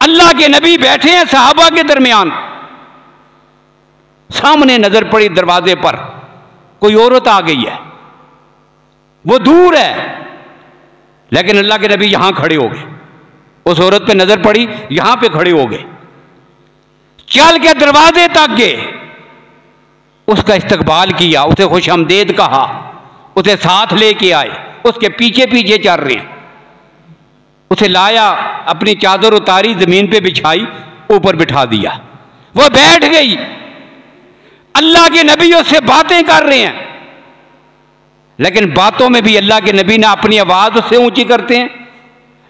अल्लाह के नबी बैठे हैं सहाबा के दरमियान, सामने नजर पड़ी दरवाजे पर कोई औरत आ गई है, वो दूर है लेकिन अल्लाह के नबी यहां खड़े हो गए। उस औरत पे नजर पड़ी, यहां पे खड़े हो गए, चल के दरवाजे तक गए, उसका इस्तकबाल किया, उसे खुशामदीद कहा, उसे साथ लेके आए, उसके पीछे पीछे चल रहे हैं, उसे लाया, अपनी चादर उतारी, जमीन पे बिछाई, ऊपर बिठा दिया, वो बैठ गई। अल्लाह के नबी उससे बातें कर रहे हैं, लेकिन बातों में भी अल्लाह के नबी ना अपनी आवाज उससे ऊंची करते हैं,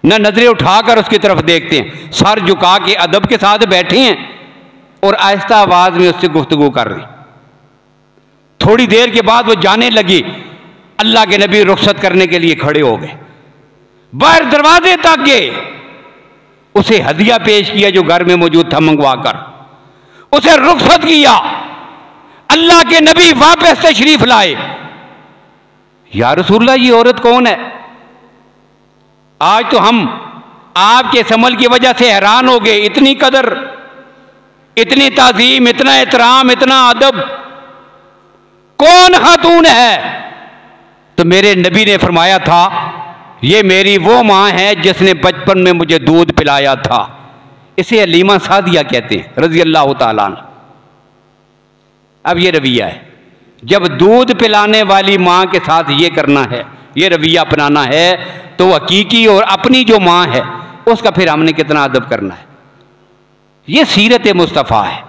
ना नजरें उठाकर उसकी तरफ देखते हैं, सर झुका के अदब के साथ बैठे हैं और आहिस्ता आवाज में उससे गुफ्तगू कर रहे। थोड़ी देर के बाद वो जाने लगी, अल्लाह के नबी रुखसत करने के लिए खड़े हो गए, बाहर दरवाजे तक गए, उसे हदिया पेश किया जो घर में मौजूद था मंगवा कर, उसे रुखसत किया। अल्लाह के नबी वापस तशरीफ लाए। या रसूलल्लाह, ये औरत कौन है? आज तो हम आपके इस अमल की वजह से हैरान हो गए, इतनी कदर, इतनी ताजीम, इतना एहतराम, इतना अदब, कौन खातून है? तो मेरे नबी ने फरमाया था, ये मेरी वो मां है जिसने बचपन में मुझे दूध पिलाया था। इसे हलीमा सादिया कहते हैं रजी अल्लाह तआला अन्हा। अब ये रवैया है, जब दूध पिलाने वाली मां के साथ ये करना है, ये रवैया अपनाना है, तो हकीकी और अपनी जो मां है उसका फिर हमने कितना अदब करना है। ये सीरत मुस्तफ़ा है।